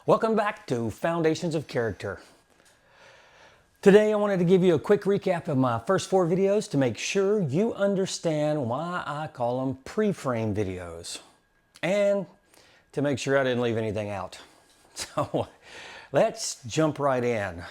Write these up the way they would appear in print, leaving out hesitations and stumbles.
Welcome back to Foundations of Character. Today I wanted to give you a quick recap of my first 4 videos to make sure you understand why I call them pre-frame videos. And to make sure I didn't leave anything out. So let's jump right in.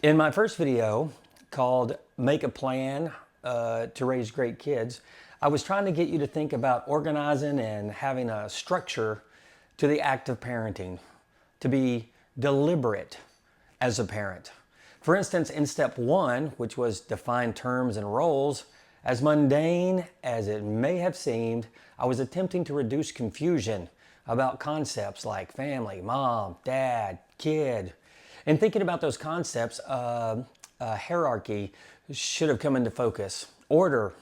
In my first video called Make a Plan to Raise Great Kids, I was trying to get you to think about organizing and having a structure to the act of parenting, to be deliberate as a parent. For instance, in step 1, which was define terms and roles, as mundane as it may have seemed, I was attempting to reduce confusion about concepts like family, mom, dad, kid. And thinking about those concepts, hierarchy should have come into focus. Order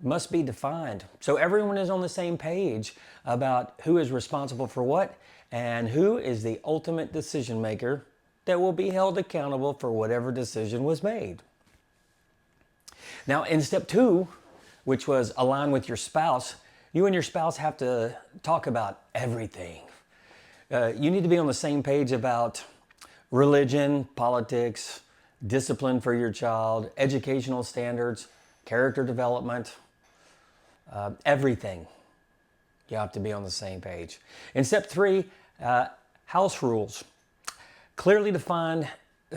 must be defined, so everyone is on the same page about who is responsible for what and who is the ultimate decision maker that will be held accountable for whatever decision was made. Now, in step 2, which was align with your spouse, you and your spouse have to talk about everything. You need to be on the same page about religion, politics, discipline for your child, educational standards, character development, everything. You have to be on the same page. In step 3, house rules. Clearly defined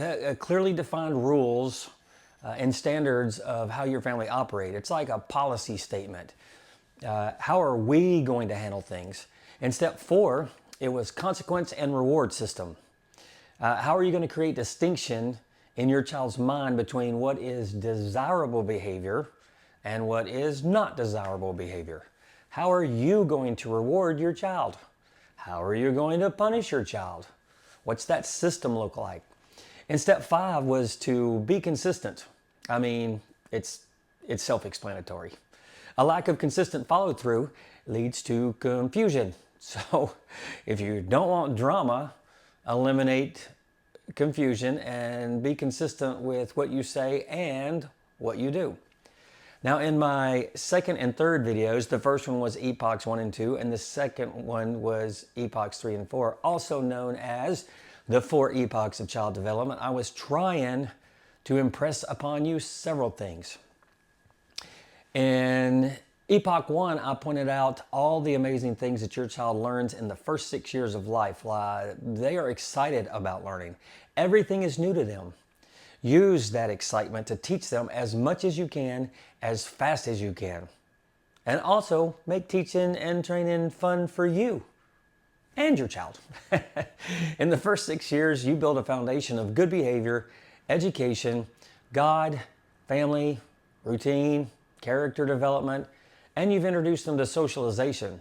rules and standards of how your family operates. It's like a policy statement. How are we going to handle things? In step 4, it was consequence and reward system. How are you going to create distinction in your child's mind between what is desirable behavior and what is not desirable behavior? How are you going to reward your child? How are you going to punish your child? What's that system look like? And step 5 was to be consistent. I mean, it's self-explanatory. A lack of consistent follow-through leads to confusion. So if you don't want drama, eliminate confusion and be consistent with what you say and what you do. Now, in my second and third videos, the first one was Epochs 1 and 2, and the second one was Epochs 3 and 4, also known as the 4 Epochs of Child Development. I was trying to impress upon you several things. In Epoch 1, I pointed out all the amazing things that your child learns in the first 6 years of life. They are excited about learning. Everything is new to them. Use that excitement to teach them as much as you can, as fast as you can. And also make teaching and training fun for you and your child. In the first 6 years, you build a foundation of good behavior, education, God, family, routine, character development, and you've introduced them to socialization.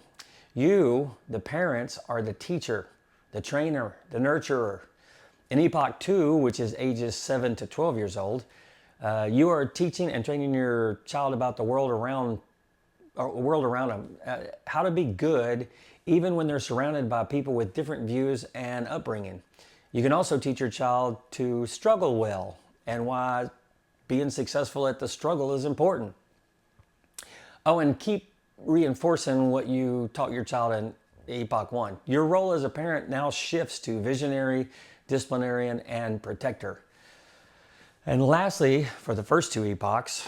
You, the parents, are the teacher, the trainer, the nurturer. In Epoch 2, which is ages 7 to 12 years old, you are teaching and training your child about the world around them, how to be good even when they're surrounded by people with different views and upbringing. You can also teach your child to struggle well and why being successful at the struggle is important. Oh, and keep reinforcing what you taught your child in Epoch 1. Your role as a parent now shifts to visionary, disciplinarian, and protector. And lastly, for the first 2 epochs,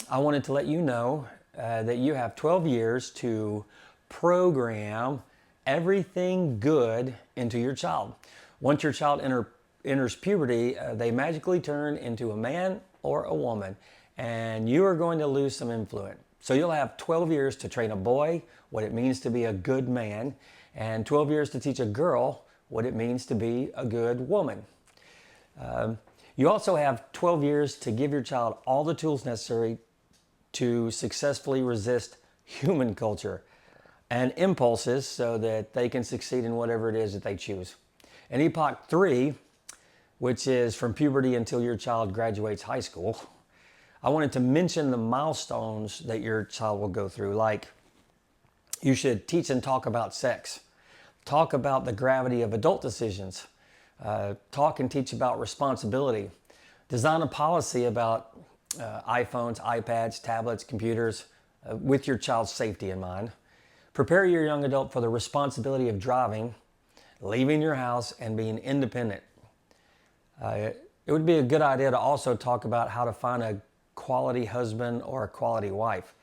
I wanted to let you know that you have 12 years to program everything good into your child. Once your child enters puberty, they magically turn into a man or a woman, and you are going to lose some influence. So you'll have 12 years to train a boy what it means to be a good man, and 12 years to teach a girl what it means to be a good woman. You also have 12 years to give your child all the tools necessary to successfully resist human culture and impulses so that they can succeed in whatever it is that they choose. In Epoch 3, which is from puberty until your child graduates high school, I wanted to mention the milestones that your child will go through, like you should teach and talk about sex, talk about the gravity of adult decisions, talk and teach about responsibility, design a policy about iPhones, iPads, tablets, computers, with your child's safety in mind. Prepare your young adult for the responsibility of driving leaving your house, and being independent. It would be a good idea to also talk about how to find a quality husband or a quality wife.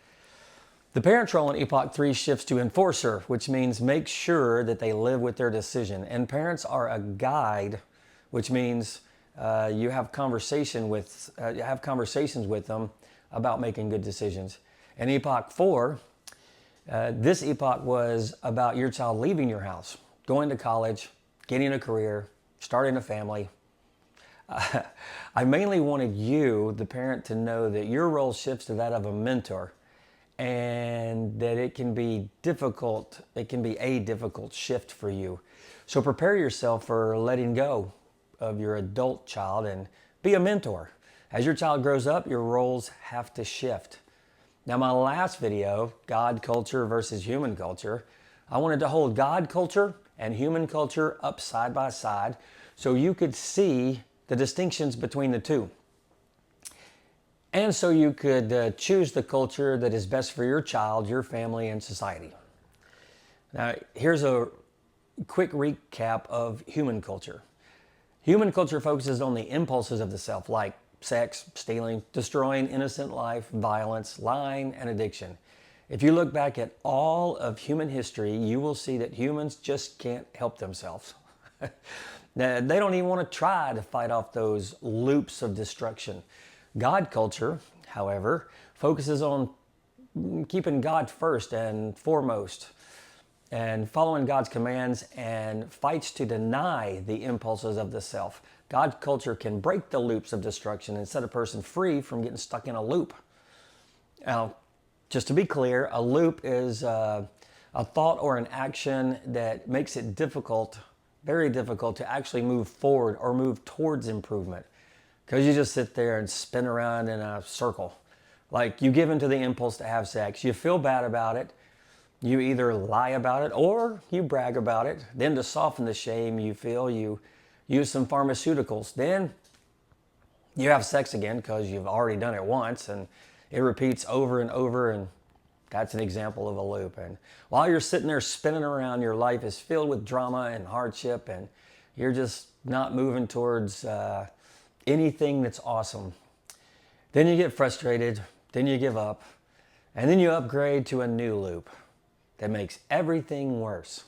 The parent's role in Epoch 3 shifts to enforcer, which means make sure that they live with their decision. And parents are a guide, which means you have conversations with them about making good decisions. In Epoch 4, this epoch was about your child leaving your house, going to college, getting a career, starting a family. I mainly wanted you, the parent, to know that your role shifts to that of a mentor, and that it can be difficult. It can be a difficult shift for you. So prepare yourself for letting go of your adult child and be a mentor. As your child grows up, your roles have to shift. Now, my last video, God culture versus human culture, I wanted to hold God culture and human culture up side by side so you could see the distinctions between the two. And so you could choose the culture that is best for your child, your family, and society. Now, here's a quick recap of human culture. Human culture focuses on the impulses of the self, like sex, stealing, destroying innocent life, violence, lying, and addiction. If you look back at all of human history, you will see that humans just can't help themselves. They don't even want to try to fight off those loops of destruction. God culture, however, focuses on keeping God first and foremost and following God's commands, and fights to deny the impulses of the self. God culture can break the loops of destruction and set a person free from getting stuck in a loop. Now, just to be clear, a loop is a thought or an action that makes it difficult, very difficult, to actually move forward or move towards improvement. Because you just sit there and spin around in a circle. Like, you give into the impulse to have sex, you feel bad about it, you either lie about it or you brag about it. Then to soften the shame you feel, you use some pharmaceuticals. Then you have sex again because you've already done it once, and it repeats over and over, and that's an example of a loop. And while you're sitting there spinning around, your life is filled with drama and hardship, and you're just not moving towards anything that's awesome. Then you get frustrated, then you give up, and then you upgrade to a new loop that makes everything worse.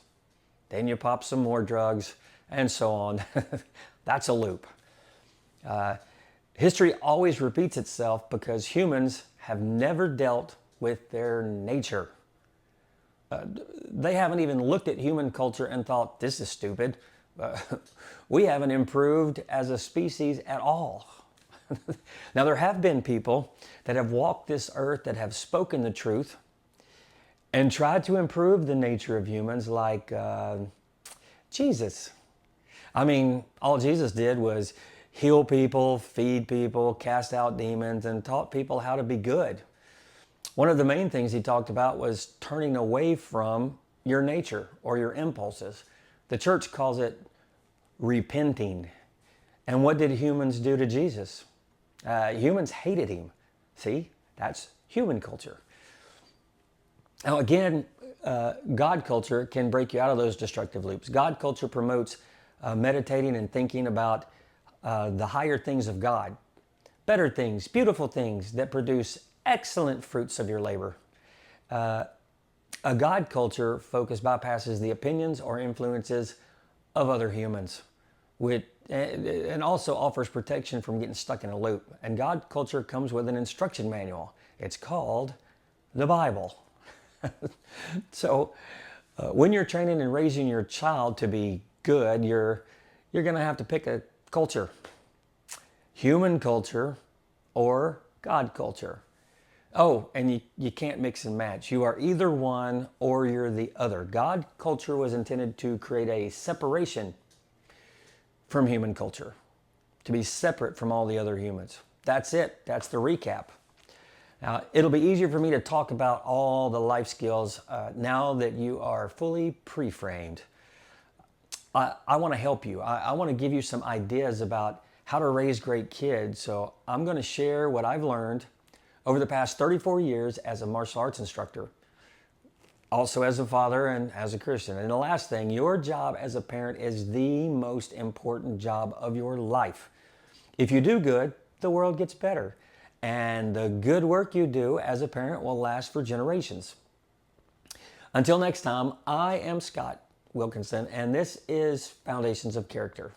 Then you pop some more drugs, and so on. That's a loop. History always repeats itself because humans have never dealt with their nature. They haven't even looked at human culture and thought, this is stupid. We haven't improved as a species at all. Now, there have been people that have walked this earth that have spoken the truth and tried to improve the nature of humans, like Jesus. I mean, all Jesus did was heal people, feed people, cast out demons, and taught people how to be good. One of the main things he talked about was turning away from your nature or your impulses. The church calls it repenting. And what did humans do to Jesus? Humans hated him. See, that's human culture. Now again, God culture can break you out of those destructive loops. God culture promotes meditating and thinking about the higher things of God, better things, beautiful things that produce excellent fruits of your labor. A God culture focus bypasses the opinions or influences of other humans, and also offers protection from getting stuck in a loop. And God culture comes with an instruction manual. It's called the Bible. So when you're training and raising your child to be good, you're going to have to pick a culture. Human culture or God culture. Oh, and you can't mix and match. You are either one or you're the other. God culture was intended to create a separation from human culture, to be separate from all the other humans. That's it. That's the recap. Now, it'll be easier for me to talk about all the life skills now that you are fully pre-framed. I want to help you. I want to give you some ideas about how to raise great kids. So I'm going to share what I've learned over the past 34 years as a martial arts instructor. Also as a father and as a Christian. And the last thing, your job as a parent is the most important job of your life. If you do good, the world gets better. And the good work you do as a parent will last for generations. Until next time, I am Scott Wilkinson, and this is Foundations of Character.